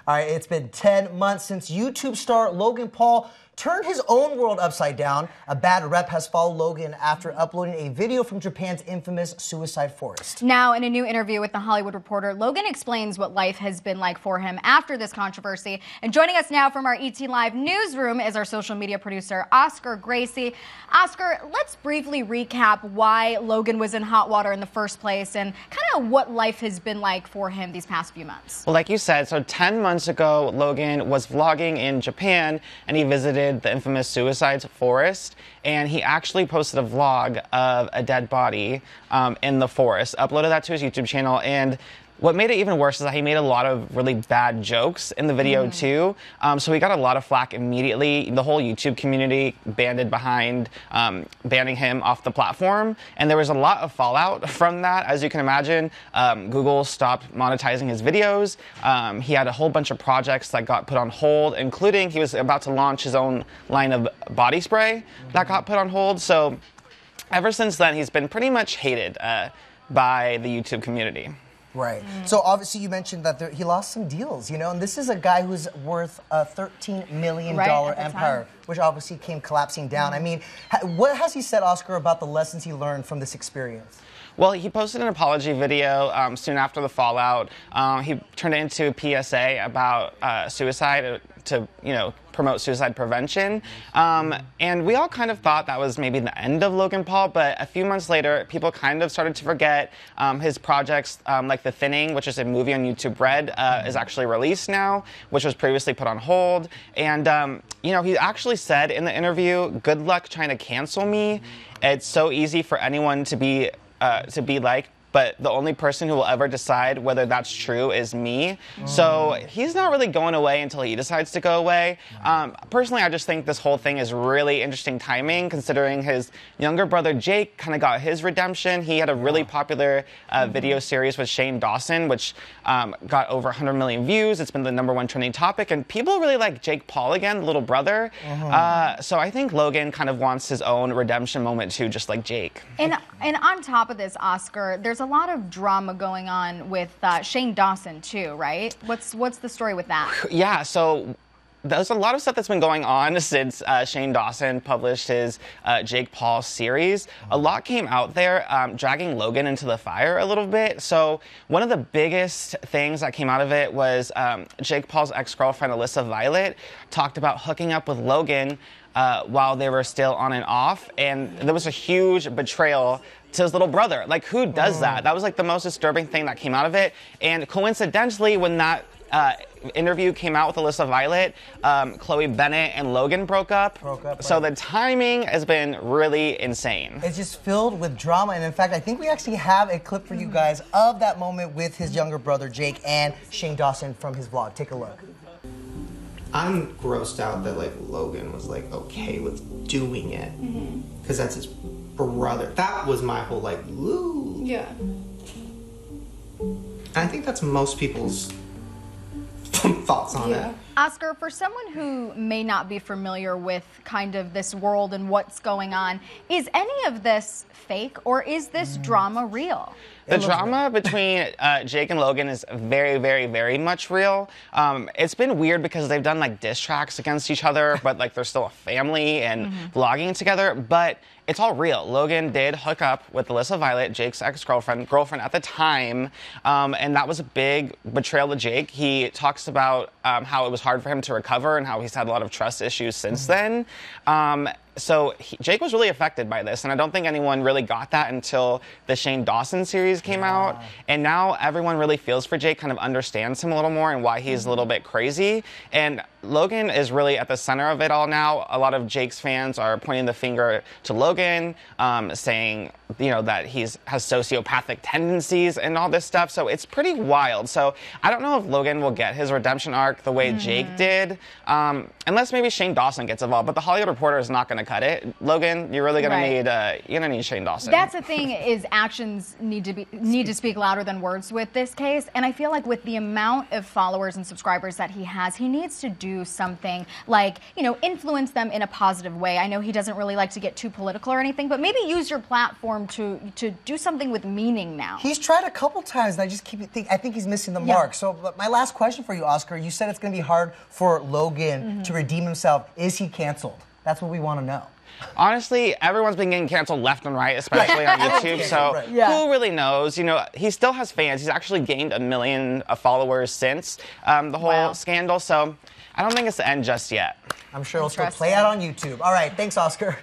All right, it's been 10 months since YouTube star Logan Paul turned his own world upside down. A bad rep has followed Logan after uploading a video from Japan's infamous suicide forest. Now, in a new interview with The Hollywood Reporter, Logan explains what life has been like for him after this controversy. And joining us now from our ET Live newsroom is our social media producer, Oscar Gracie. Oscar, let's briefly recap why Logan was in hot water in the first place and kind of what life has been like for him these past few months. Well, like you said, so 10 months ago, Logan was vlogging in Japan and he visited the infamous suicide forest, and he actually posted a vlog of a dead body in the forest, uploaded that to his YouTube channel, and what made it even worse is that he made a lot of really bad jokes in the video too. So he got a lot of flack immediately. The whole YouTube community banded behind banning him off the platform. And there was a lot of fallout from that. As you can imagine, Google stopped monetizing his videos. He had a whole bunch of projects that got put on hold, including he was about to launch his own line of body spray that got put on hold. So ever since then, he's been pretty much hated by the YouTube community. Right. So obviously you mentioned that he lost some deals, you know, and this is a guy who's worth a $13 million empire, which obviously came collapsing down. I mean, what has he said, Oscar, about the lessons he learned from this experience? Well, he posted an apology video soon after the fallout. He turned it into a PSA about suicide to, you know, promote suicide prevention. And we all kind of thought that was maybe the end of Logan Paul, but a few months later, people kind of started to forget his projects, like The Thinning, which is a movie on YouTube Red, is actually released now, which was previously put on hold. And, you know, he actually said in the interview, "Good luck trying to cancel me. It's so easy for anyone to be liked, but the only person who will ever decide whether that's true is me." So he's not really going away until he decides to go away. Personally, I just think this whole thing is really interesting timing, considering his younger brother Jake kind of got his redemption. He had a really popular video series with Shane Dawson, which got over 100 million views. It's been the #1 trending topic, and people really like Jake Paul again, the little brother. So I think Logan kind of wants his own redemption moment too, just like Jake. And on top of this, Oscar, there's a lot of drama going on with Shane Dawson too, right? What's the story with that? Yeah, so there's a lot of stuff that's been going on since Shane Dawson published his Jake Paul series. A lot came out there, dragging Logan into the fire a little bit. So one of the biggest things that came out of it was Jake Paul's ex-girlfriend, Alyssa Violet, talked about hooking up with Logan while they were still on and off. And there was a huge betrayal to his little brother. Like, who does that? That was like the most disturbing thing that came out of it. And coincidentally, when that interview came out with Alyssa Violet, Chloe Bennett and Logan broke up. So the timing has been really insane. It's just filled with drama, and in fact, I think we actually have a clip for you guys of that moment with his younger brother Jake and Shane Dawson from his vlog. Take a look. I'm grossed out that like Logan was like okay with doing it because that's his brother. That was my whole like, ooh. Yeah. And I think that's most people's thoughts on it. Oscar, for someone who may not be familiar with kind of this world and what's going on, is any of this fake or is this drama real? The drama between Jake and Logan is very, very, very much real. It's been weird because they've done like diss tracks against each other, but like they're still a family and vlogging together. But it's all real. Logan did hook up with Alyssa Violet, Jake's ex-girlfriend at the time, and that was a big betrayal to Jake. He talks about how it was hard for him to recover and how he's had a lot of trust issues since then. So Jake was really affected by this, and I don't think anyone really got that until the Shane Dawson series came out. And now everyone really feels for Jake, kind of understands him a little more and why he's a little bit crazy. And Logan is really at the center of it all now. A lot of Jake's fans are pointing the finger to Logan, saying, you know, that he has sociopathic tendencies and all this stuff. So it's pretty wild. So I don't know if Logan will get his redemption arc the way Jake did, unless maybe Shane Dawson gets involved. But the Hollywood Reporter is not going to cut it. Logan, you're really gonna need Shane Dawson. That's the thing, is actions need to speak louder than words with this case. And I feel like with the amount of followers and subscribers that he has, he needs to do do something like, you know, influence them in a positive way. I know he doesn't really like to get too political or anything, but maybe use your platform to do something with meaning now. He's tried a couple times, and I just I think he's missing the mark. So my last question for you, Oscar, you said it's going to be hard for Logan to redeem himself. Is he canceled? That's what we want to know. Honestly, everyone's been getting canceled left and right, especially on YouTube. So who really knows? You know, he still has fans. He's actually gained 1 million followers since the whole scandal. So I don't think it's the end just yet. I'm sure it'll still play out on YouTube. All right, thanks, Oscar.